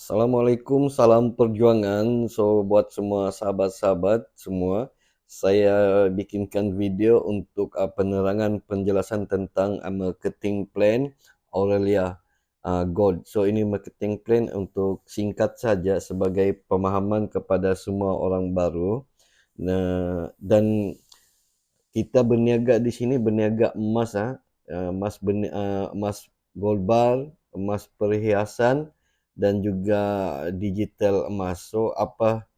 Assalamualaikum, salam perjuangan. So, buat semua sahabat-sahabat semua, saya bikinkan video untuk penerangan penjelasan tentang marketing plan Aurelia Gold. So, ini marketing plan untuk singkat saja sebagai pemahaman kepada semua orang baru. Nah, dan kita berniaga di sini berniaga emas, emas gold bar, emas perhiasan dan juga digital emas. So apa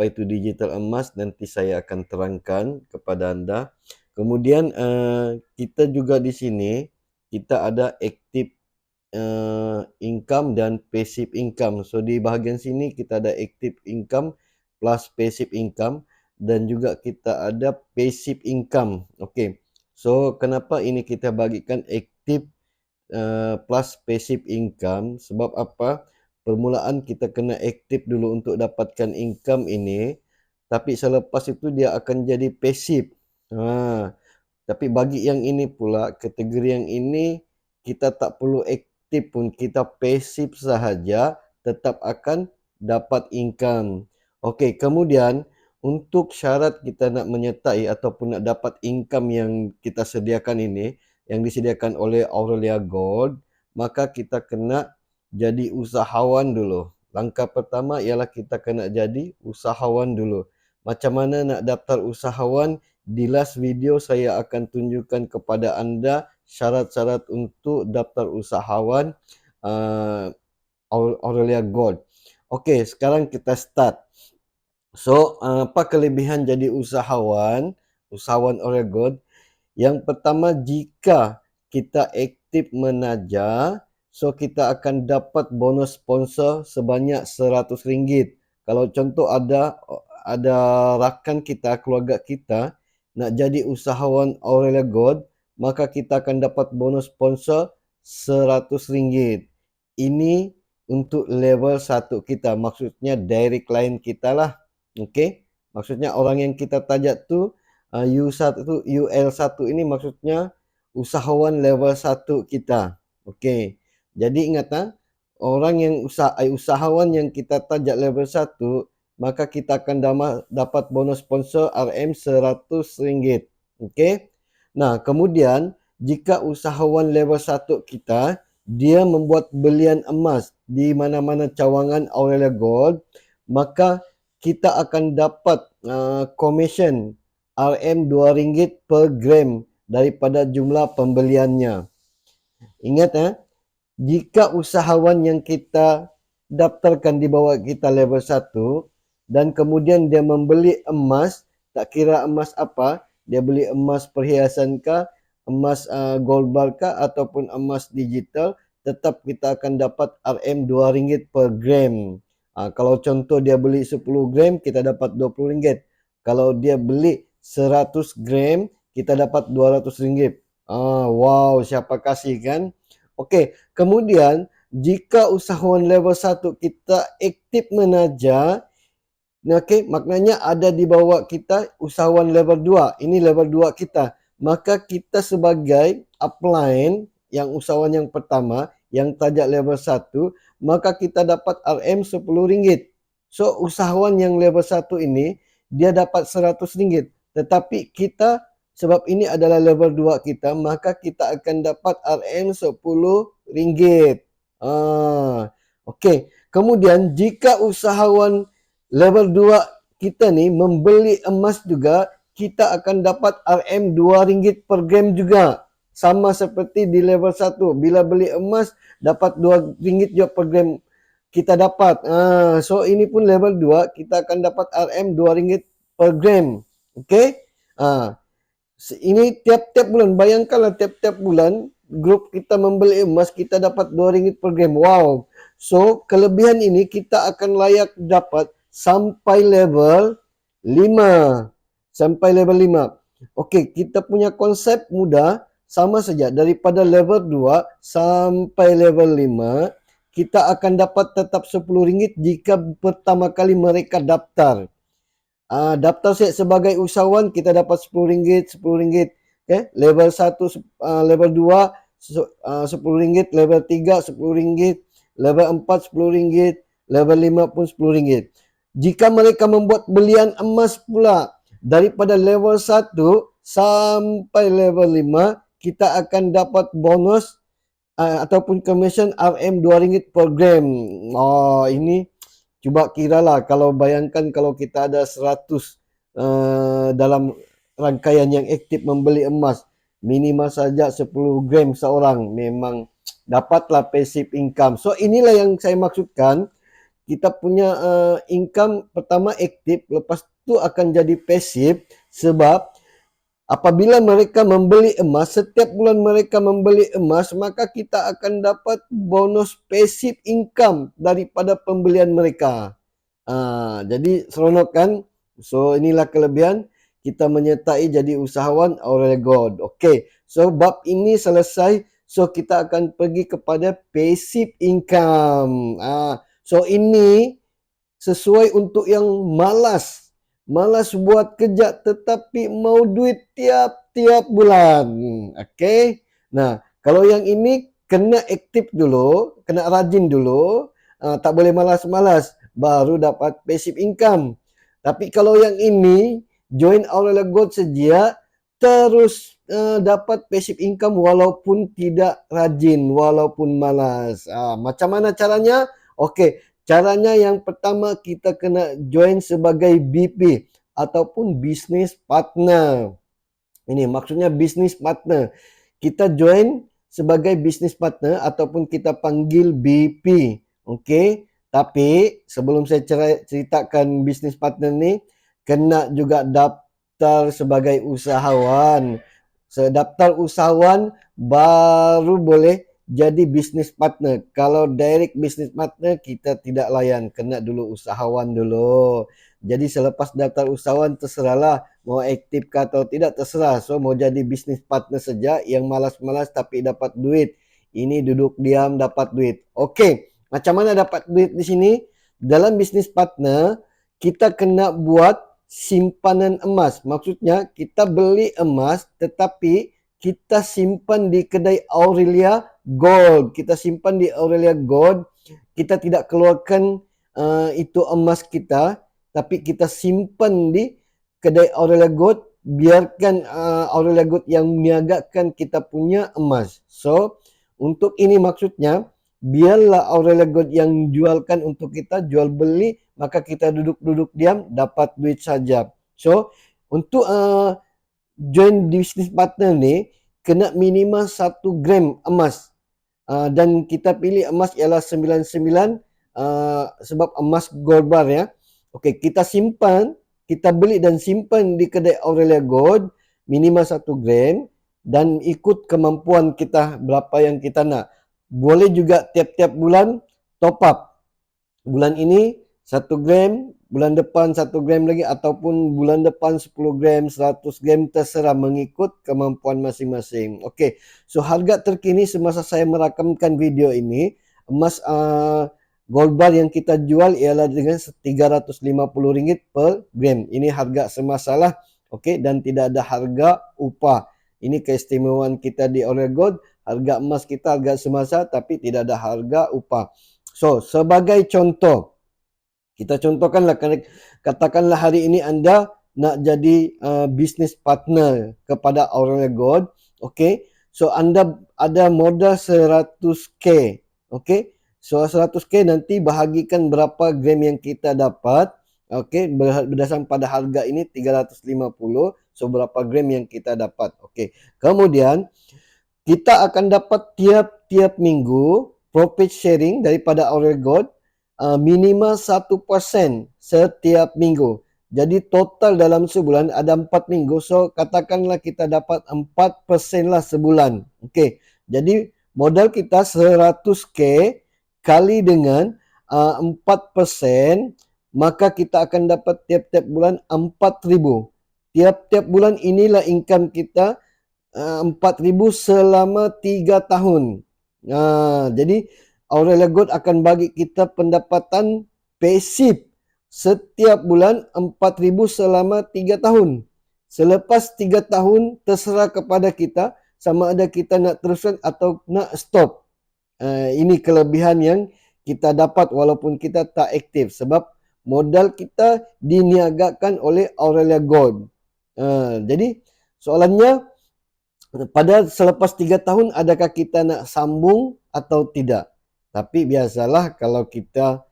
itu digital emas nanti saya akan terangkan kepada anda. Kemudian kita juga di sini kita ada active income dan passive income. So di bahagian sini kita ada active income plus passive income dan juga kita ada passive income. Okey. So kenapa ini kita bagikan active plus passive income? Sebab apa? Permulaan kita kena aktif dulu untuk dapatkan income ini, tapi selepas itu dia akan jadi passive. Tapi bagi yang ini pula, kategori yang ini kita tak perlu aktif pun, kita pasif sahaja tetap akan dapat income. Okey, kemudian untuk syarat kita nak menyertai ataupun nak dapat income yang kita sediakan ini, yang disediakan oleh Aurelia Gold, maka kita kena jadi usahawan dulu. Langkah pertama ialah kita kena jadi usahawan dulu. Macam mana nak daftar usahawan? Di last video saya akan tunjukkan kepada anda syarat-syarat untuk daftar usahawan Aurelia Gold. Okey, sekarang kita start. So, apa kelebihan jadi usahawan Aurelia Gold? Yang pertama, jika kita aktif menaja, so kita akan dapat bonus sponsor sebanyak RM100. Kalau contoh ada rakan kita, keluarga kita nak jadi usahawan Aurelia Gold, maka kita akan dapat bonus sponsor RM100. Ini untuk level 1 kita, maksudnya direct client kita lah. Okey, maksudnya orang yang kita tajak tu U1 UL1 ini maksudnya usahawan level 1 kita. Okey. Jadi ingat orang yang usahawan yang kita tajak level 1, maka kita akan dapat bonus sponsor RM100. Okey. Nah, kemudian jika usahawan level 1 kita dia membuat belian emas di mana-mana cawangan Aurelia Gold, maka kita akan dapat komisen RM2 per gram daripada jumlah pembeliannya. Ingat jika usahawan yang kita daftarkan di bawah kita level 1 dan kemudian dia membeli emas, tak kira emas apa, dia beli emas perhiasan kah, emas gold bar kah ataupun emas digital, tetap kita akan dapat RM2 per gram. Kalau contoh dia beli 10 gram, kita dapat RM20. Kalau dia beli 100 gram, kita dapat RM200. Wow, siapa kasih kan? Okey, kemudian jika usahawan level 1 kita aktif menaja, okey, maknanya ada di bawah kita usahawan level 2. Ini level 2 kita. Maka kita sebagai upline yang usahawan yang pertama yang tajak level 1, maka kita dapat RM10. So usahawan yang level 1 ini dia dapat RM100. Tetapi kita sebab ini adalah level 2 kita, maka kita akan dapat RM10. Okey. Kemudian jika usahawan level 2 kita ni membeli emas juga, kita akan dapat RM2 per gram juga. Sama seperti di level 1. Bila beli emas, dapat RM2 juga per gram kita dapat. So ini pun level 2, kita akan dapat RM2 per gram. Okey? Ini tiap-tiap bulan. Bayangkanlah tiap-tiap bulan, grup kita membeli emas, kita dapat RM2 per gram. Wow. So, kelebihan ini kita akan layak dapat sampai level 5. Sampai level 5. Okey, kita punya konsep mudah. Sama saja. Daripada level 2 sampai level 5, kita akan dapat tetap RM10 jika pertama kali mereka daftar. Daftar set sebagai usahawan, kita dapat RM10. Okay? Level 1, level 2, RM10. Level 3, RM10. Level 4, RM10. level 5 pun RM10. Jika mereka membuat belian emas pula daripada level 1 sampai level 5, kita akan dapat bonus ataupun commission RM2 per gram. Ini cuba kiralah, kalau bayangkan kalau kita ada 100 dalam rangkaian yang aktif membeli emas, minimal saja 10 gram seorang, memang dapatlah passive income. So inilah yang saya maksudkan, kita punya income pertama aktif, lepas tu akan jadi passive. Sebab apabila mereka membeli emas, setiap bulan mereka membeli emas, maka kita akan dapat bonus passive income daripada pembelian mereka. Jadi seronok kan? So inilah kelebihan kita menyertai jadi usahawan Aurelia Gold. Okey, so bab ini selesai. So kita akan pergi kepada passive income. So ini sesuai untuk yang malas buat kerja tetapi mau duit tiap-tiap bulan. Okey. Nah, kalau yang ini kena aktif dulu, kena rajin dulu, tak boleh malas-malas baru dapat passive income. Tapi kalau yang ini join Aurelia Gold saja, terus dapat passive income walaupun tidak rajin, walaupun malas. Macam mana caranya? Okey, caranya yang pertama kita kena join sebagai BP ataupun business partner. Ini maksudnya business partner. Kita join sebagai business partner ataupun kita panggil BP. Okey. Tapi sebelum saya ceritakan business partner ni, kena juga daftar sebagai usahawan. Daftar usahawan baru boleh jadi business partner. Kalau direct business partner kita tidak layan, kena dulu usahawan dulu. Jadi selepas daftar usahawan terserahlah mau aktif ke atau tidak, terserah. So mau jadi business partner saja, yang malas-malas tapi dapat duit. Ini duduk diam dapat duit. Okey, macam mana dapat duit di sini? Dalam business partner kita kena buat simpanan emas. Maksudnya kita beli emas tetapi kita simpan di kedai Aurelia Gold. Kita simpan di Aurelia Gold. Kita tidak keluarkan itu emas kita, tapi kita simpan di kedai Aurelia Gold. Biarkan Aurelia Gold yang meniagakan kita punya emas. So untuk ini maksudnya, biarlah Aurelia Gold yang jualkan untuk kita, jual beli, maka kita duduk-duduk diam dapat duit saja. So untuk join business partner ni kena minimal 1 gram emas. Dan kita pilih emas ialah 99 sebab emas gold bar ya. Okey, kita simpan, kita beli dan simpan di kedai Aurelia Gold minimal 1 gram dan ikut kemampuan kita berapa yang kita nak. Boleh juga tiap-tiap bulan top up. Bulan ini 1 gram, bulan depan 1 gram lagi, ataupun bulan depan 10 gram, 100 gram, terserah mengikut kemampuan masing-masing. Okey, so harga terkini semasa saya merakamkan video ini, emas gold bar yang kita jual ialah dengan RM350 per gram. Ini harga semasa lah. Okey, dan tidak ada harga upah. Ini keistimewaan kita di Aurelia Gold. Harga emas kita harga semasa tapi tidak ada harga upah. So, sebagai contoh, kita contohkanlah, katakanlah hari ini anda nak jadi business partner kepada Aurelia Gold. Okey, so anda ada modal 100k. Okey, so 100k nanti bahagikan berapa gram yang kita dapat. Okey, berdasarkan pada harga ini 350. So berapa gram yang kita dapat. Okey, kemudian kita akan dapat tiap-tiap minggu profit sharing daripada Aurelia Gold minimal 1% setiap minggu. Jadi total dalam sebulan ada 4 minggu. So katakanlah kita dapat 4% lah sebulan. Okey. Jadi modal kita 100k kali dengan 4%, maka kita akan dapat tiap-tiap bulan 4,000. Tiap-tiap bulan inilah income kita 4,000 selama 3 tahun. Jadi Aurelia Gold akan bagi kita pendapatan pasif setiap bulan 4,000 selama 3 tahun. Selepas 3 tahun terserah kepada kita sama ada kita nak teruskan atau nak stop. Ini kelebihan yang kita dapat walaupun kita tak aktif, sebab modal kita diniagakan oleh Aurelia Gold. Jadi soalannya, pada selepas 3 tahun adakah kita nak sambung atau tidak? Tapi biasalah kalau kita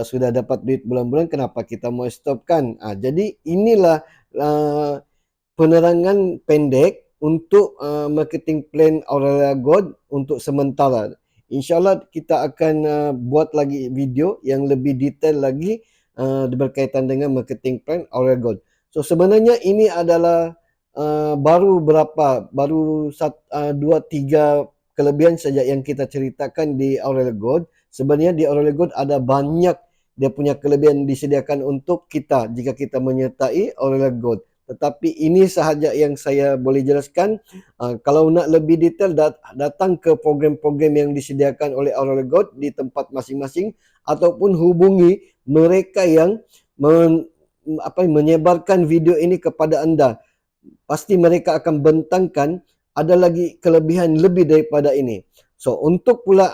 sudah dapat duit bulan-bulan, kenapa kita mau stop kan? Jadi inilah penerangan pendek untuk marketing plan Aurelia Gold untuk sementara. InsyaAllah kita akan buat lagi video yang lebih detail lagi berkaitan dengan marketing plan Aurelia Gold. So sebenarnya ini adalah baru 2-3 kelebihan saja yang kita ceritakan di Aurelia Gold. Sebenarnya di Aurelia Gold ada banyak dia punya kelebihan disediakan untuk kita jika kita menyertai Aurelia Gold. Tetapi ini sahaja yang saya boleh jelaskan. Kalau nak lebih detail, datang ke program-program yang disediakan oleh Aurelia Gold di tempat masing-masing, ataupun hubungi mereka yang menyebarkan video ini kepada anda. Pasti mereka akan bentangkan ada lagi kelebihan lebih daripada ini. So untuk pula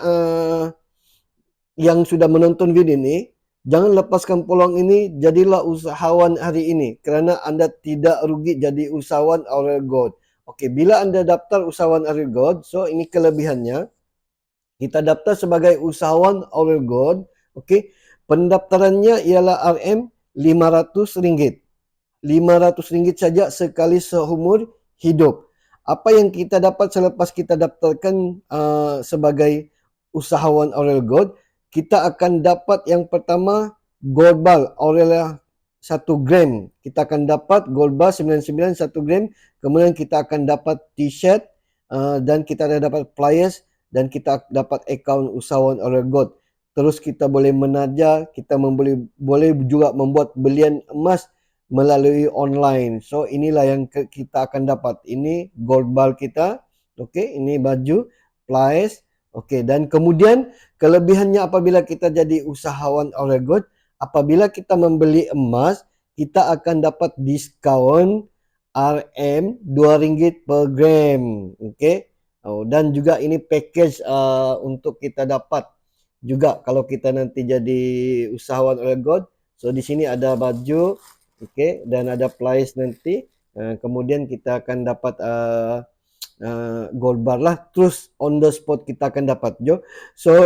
yang sudah menonton video ini, jangan lepaskan peluang ini, jadilah usahawan hari ini kerana anda tidak rugi jadi usahawan Aurelia Gold. Okey, bila anda daftar usahawan Aurelia Gold, so ini kelebihannya. Kita daftar sebagai usahawan Aurelia Gold, okey. Pendaftarannya ialah RM500. RM500 saja sekali seumur hidup. Apa yang kita dapat selepas kita daftarkan sebagai usahawan Aurelia Gold, kita akan dapat yang pertama gold bar Aurelia 1 gram. Kita akan dapat gold bar 99 1 gram. Kemudian kita akan dapat t-shirt dan kita akan dapat flyers dan kita dapat akaun usahawan Aurelia Gold. Terus kita boleh menaja, kita boleh juga membuat belian emas melalui online. So inilah yang kita akan dapat. Ini gold bar kita. Okey, ini baju, flyers. Okey, dan kemudian kelebihannya apabila kita jadi usahawan Aurelia Gold, apabila kita membeli emas, kita akan dapat diskaun RM2 per gram. Okey. Dan juga ini package untuk kita dapat juga kalau kita nanti jadi usahawan Aurelia Gold. So di sini ada baju, okey, dan ada flyers nanti. Kemudian kita akan dapat gold bar lah, terus on the spot kita akan dapat. So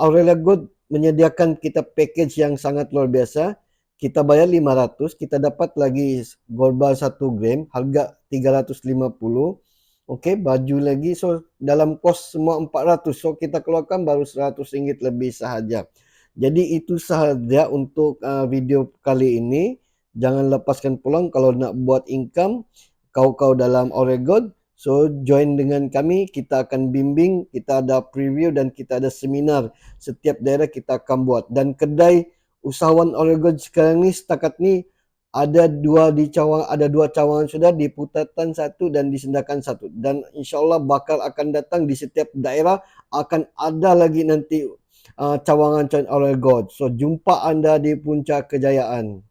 Aurelia Gold menyediakan kita package yang sangat luar biasa. Kita bayar 500, kita dapat lagi gold bar 1 gram, harga 350. Okey, baju lagi. So dalam kos semua 400. So kita keluarkan baru RM100 lebih sahaja. Jadi itu sahaja untuk video kali ini. Jangan lepaskan peluang kalau nak buat income kau dalam Aurelia Gold. So join dengan kami, kita akan bimbing, kita ada preview dan kita ada seminar. Setiap daerah kita akan buat. Dan kedai usahawan Aurelia Gold sekarang ni setakat ni ada dua cawangan sudah, di Putatan 1 dan di Sendakan 1. Dan insyaAllah bakal akan datang di setiap daerah, akan ada lagi nanti cawangan Aurelia Gold. So jumpa anda di puncak kejayaan.